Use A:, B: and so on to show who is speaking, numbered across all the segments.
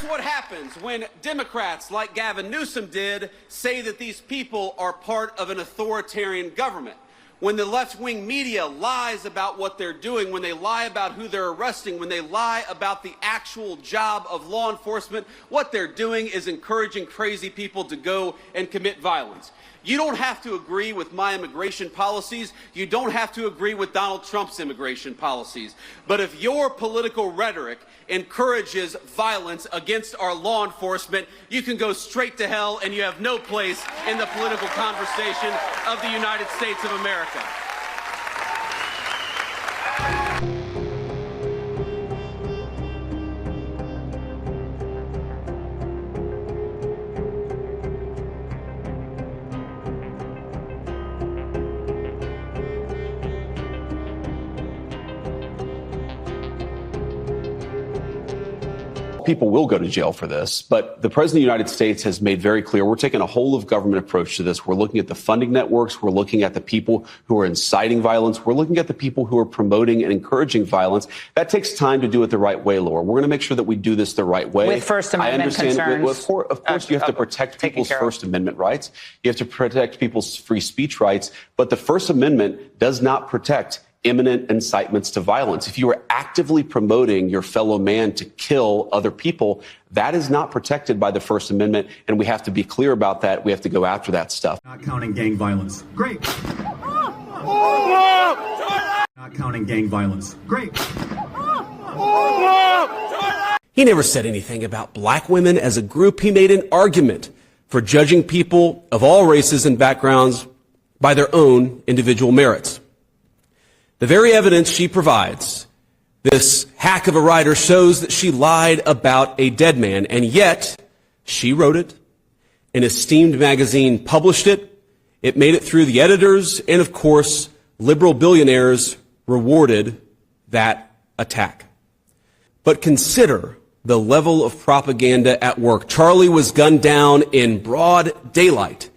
A: what happens when Democrats, like Gavin Newsom did, say that these people are part of an authoritarian government. When the left-wing media lies about what they're doing, when they lie about who they're arresting, when they lie about the actual job of law enforcement, what they're doing is encouraging crazy people to go and commit violence. You don't have to agree with my immigration policies. You don't have to agree with Donald Trump's immigration policies. But if your political rhetoric encourages violence against our law enforcement, you can go straight to hell, and you have no place in the political conversation of the United States of America.
B: People will go to jail for this, but the President of the United States has made very clear we're taking a whole of government approach to this. We're looking at the funding networks. We're looking at the people who are inciting violence. We're looking at the people who are promoting and encouraging violence. That takes time to do it the right way, Laura. We're going to make sure that we do this the right way.
C: With First Amendment concerns.
B: Of course, you have to protect people's First Amendment rights. You have to protect people's free speech rights. But the First Amendment does not protect imminent incitements to violence. If you are actively promoting your fellow man to kill other people, that is not protected by the First Amendment, and we have to be clear about that. We have to go after that stuff.
D: Not counting gang violence. Great. Not counting gang violence. Great.
E: He never said anything about black women as a group. He made an argument for judging people of all races and backgrounds by their own individual merits. The very evidence she provides, this hack of a writer, shows that she lied about a dead man, and yet she wrote it. An esteemed magazine published it. It made it through the editors, and of course, liberal billionaires rewarded that attack. But consider the level of propaganda at work. Charlie was gunned down in broad daylight,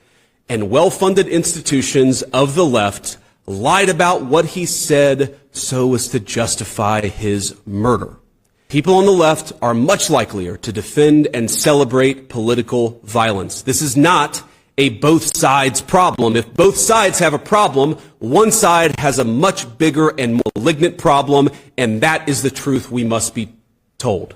E: and well-funded institutions of the left lied about what he said so as to justify his murder. People on the left are much likelier to defend and celebrate political violence. This is not a both sides problem. If both sides have a problem, one side has a much bigger and malignant problem, and that is the truth we must be told.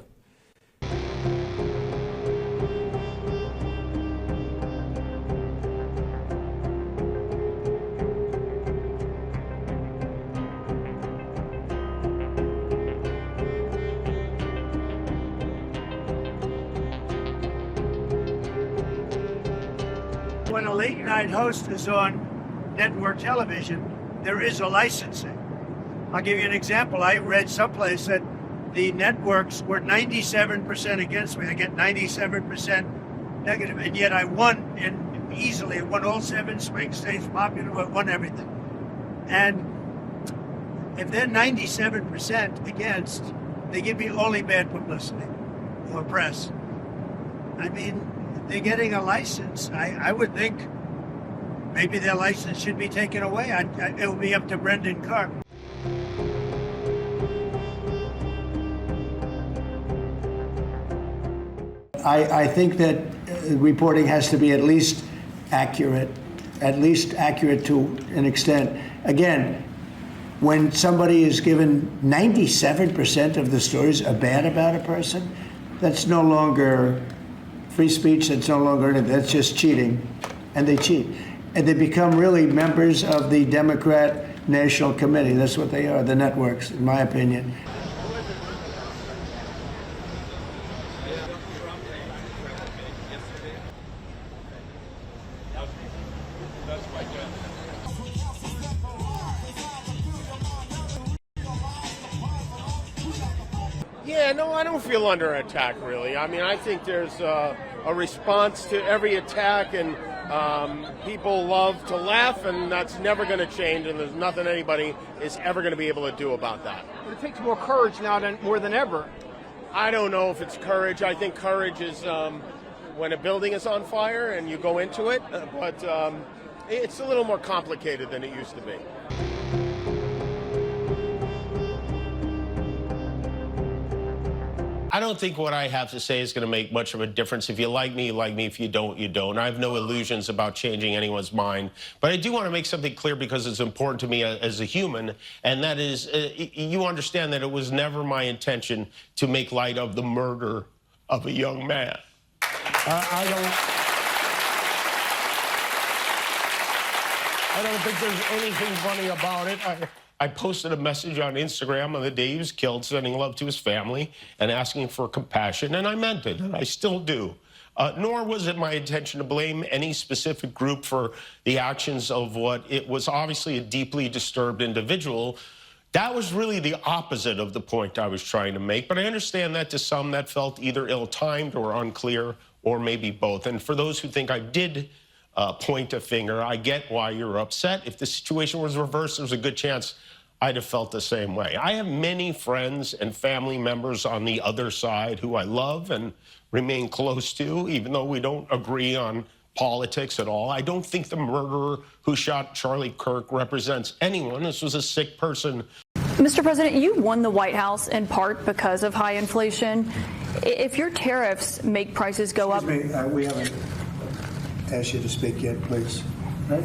F: When a late night host is on network television, there is a licensing. I'll give you an example. I read someplace that the networks were 97% against me. I get 97% negative, and yet I won easily. I won all 7 swing states, popular, I won everything. And if they're 97% against, they give me only bad publicity or press. I mean, they're getting a license. I would think maybe their license should be taken away. It will be up to Brendan Carr.
G: I think that reporting has to be at least accurate to an extent. Again, when somebody is given 97% of the stories are bad about a person, that's no longer free speech, that's no longer anything. That's just cheating, and they cheat. And they become really members of the Democrat National Committee. That's what they are, the networks, in my opinion.
H: Yeah, no, I don't feel under attack, really. I mean, I think there's a response to every attack, and people love to laugh, and that's never going to change, and there's nothing anybody is ever going to be able to do about that.
I: But it takes more courage now more than ever.
H: I don't know if it's courage. I think courage is when a building is on fire and you go into it, but it's a little more complicated than it used to be.
J: I don't think what I have to say is going to make much of a difference. If you like me, you like me. If you don't, you don't. I have no illusions about changing anyone's mind. But I do want to make something clear because it's important to me as a human, and that is you understand that it was never my intention to make light of the murder of a young man. I don't think there's anything funny about it. I posted a message on Instagram on the day he was killed, sending love to his family and asking for compassion, and I meant it, and I still do. Nor was it my intention to blame any specific group for the actions of what it was obviously a deeply disturbed individual. That was really the opposite of the point I was trying to make, but I understand that to some that felt either ill-timed or unclear, or maybe both. And for those who think I did point a finger, I get why you're upset. If the situation was reversed, there's a good chance I'd have felt the same way. I have many friends and family members on the other side who I love and remain close to, even though we don't agree on politics at all. I don't think the murderer who shot Charlie Kirk represents anyone. This was a sick person.
K: Mr. President, you won the White House in part because of high inflation. If your tariffs make prices go up...
G: Excuse me, we haven't asked you to speak yet, please. Right?